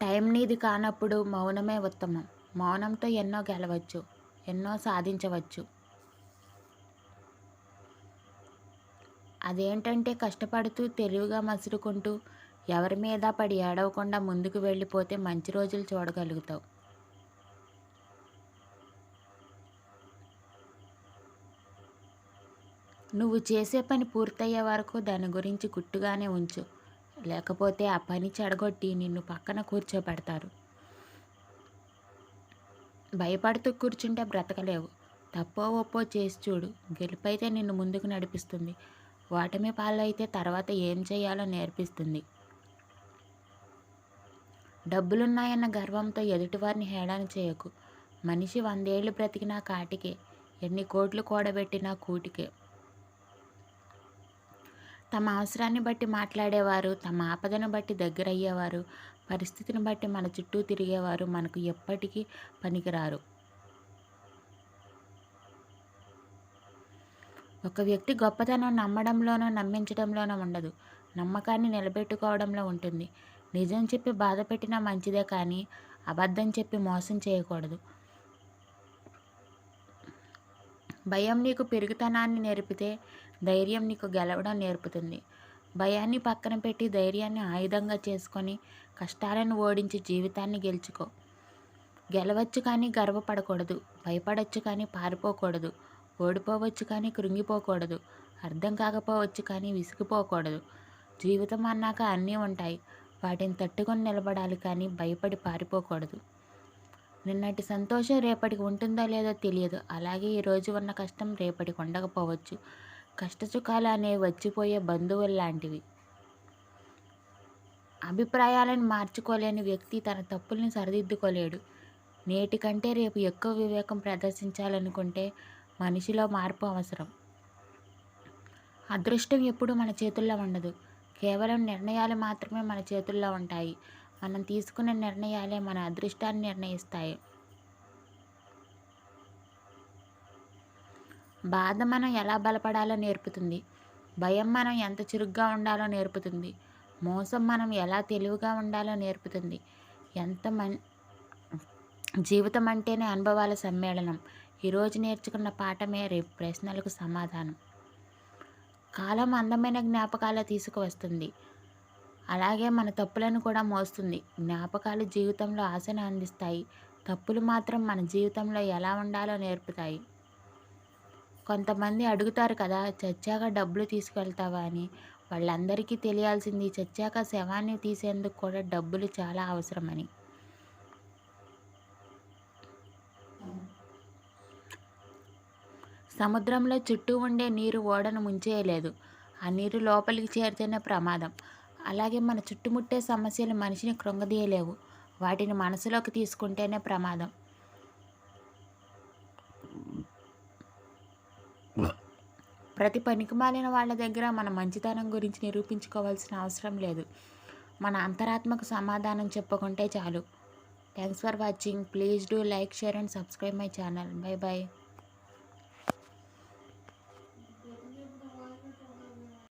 Time నీది కానప్పుడు మౌనమే ఉత్తమం. మౌనంతో ఎన్నో గెలవచ్చు, ఎన్నో సాధించవచ్చు. అదేంటంటే కష్టపడుతూ, తెలివిగా మసులుకుంటూ, ఎవరి మీద పడి ఏడవకుండా ముందుకు వెళ్ళిపోతే మంచి రోజులు చూడగలుగుతావు. నువ్వు చేసే పని పూర్తయ్యే వరకు దాని గురించి గుట్టుగానే ఉంచు. లేకపోతే ఆ పని చెడగొట్టి నిన్ను పక్కన కూర్చోబెడతారు. భయపడుతూ కూర్చుంటే బ్రతకలేవు. తప్పో ఒప్పో చేసి చూడు. గెలుపైతే నిన్ను ముందుకు నడిపిస్తుంది. ఓటమి పాలైతే తర్వాత ఏం చేయాలో నేర్పిస్తుంది. డబ్బులున్నాయన్న గర్వంతో ఎదుటివారిని హేళన చేయకు. మనిషి 100 ఏళ్ళు బ్రతికినా కాటికే, ఎన్ని కోట్లు కూడబెట్టినా కూటికే. తమ అవసరాన్ని బట్టి మాట్లాడేవారు, తమ ఆపదను బట్టి దగ్గరయ్యేవారు, పరిస్థితిని బట్టి మన చుట్టూ తిరిగేవారు మనకు ఎప్పటికీ పనికిరారు. ఒక వ్యక్తి గొప్పతనం నమ్మడంలోనో నమ్మించడంలోనో ఉండదు, నమ్మకాన్ని నిలబెట్టుకోవడంలో ఉంటుంది. నిజం చెప్పి బాధ పెట్టినా మంచిదే, కానీ అబద్ధం చెప్పి మోసం చేయకూడదు. భయం నీకు పెరుగుతనాన్ని నేర్పితే ధైర్యం నీకు గెలవడం నేర్పుతుంది. భయాన్ని పక్కన పెట్టి ధైర్యాన్ని ఆయుధంగా చేసుకొని కష్టాలను ఓడించి జీవితాన్ని గెలుచుకో. గెలవచ్చు కానీ గర్వపడకూడదు. భయపడవచ్చు కానీ పారిపోకూడదు. ఓడిపోవచ్చు కానీ కృంగిపోకూడదు. అర్థం కాకపోవచ్చు కానీ విసిగిపోకూడదు. జీవితం అన్నాక అన్నీ ఉంటాయి. వాటిని తట్టుకొని నిలబడాలి కానీ భయపడి పారిపోకూడదు. నిన్నటి సంతోషం రేపటికి ఉంటుందో లేదో తెలియదు. అలాగే ఈరోజు ఉన్న కష్టం రేపటికి ఉండకపోవచ్చు. కష్టసుఖాలు అనేవి వచ్చిపోయే బంధువులు లాంటివి. అభిప్రాయాలను మార్చుకోలేని వ్యక్తి తన తప్పుల్ని సరిదిద్దుకోలేడు. నేటి కంటే రేపు ఎక్కువ వివేకం ప్రదర్శించాలనుకుంటే మనిషిలో మార్పు అవసరం. అదృష్టం ఎప్పుడూ మన చేతుల్లో ఉండదు. కేవలం నిర్ణయాలు మాత్రమే మన చేతుల్లో ఉంటాయి. మనం తీసుకునే నిర్ణయాలే మన అదృష్టాన్ని నిర్ణయిస్తాయి. బాధ మనం ఎలా బలపడాలో నేర్పుతుంది. భయం మనం ఎంత చురుగ్గా ఉండాలో నేర్పుతుంది. మోసం మనం ఎలా తెలివిగా ఉండాలో నేర్పుతుంది. జీవితం అంటేనే అనుభవాల సమ్మేళనం. ఈరోజు నేర్చుకున్న పాఠమే రేపు ప్రశ్నలకు సమాధానం. కాలం అందమైన జ్ఞాపకాలు తీసుకువస్తుంది, అలాగే మన తప్పులను కూడా మోస్తుంది. జ్ఞాపకాలు జీవితంలో ఆశను అందిస్తాయి. తప్పులు మాత్రం మన జీవితంలో ఎలా ఉండాలో నేర్పుతాయి. కొంతమంది అడుగుతారు కదా, చచ్చాక డబ్బులు తీసుకెళ్తావా అని. వాళ్ళందరికీ తెలియాల్సింది చచ్చాక శవాన్ని తీసేందుకు కూడా డబ్బులు చాలా అవసరమని. సముద్రంలో చుట్టూ ఉండే నీరు ఓడను ముంచేయలేదు. ఆ నీరు లోపలికి చేరితేనే ప్రమాదం. అలాగే మన చుట్టుముట్టే సమస్యలు మనిషిని కృంగదీయలేవు. వాటిని మనసులోకి తీసుకుంటేనే ప్రమాదం. ప్రతి పనికిమాలిన వాళ్ళ దగ్గర మన మంచితనం గురించి నిరూపించుకోవాల్సిన అవసరం లేదు. మన అంతరాత్మకు సమాధానం చెప్పుకుంటే చాలు. Thanks for watching. Please do like, share and subscribe my channel. By by.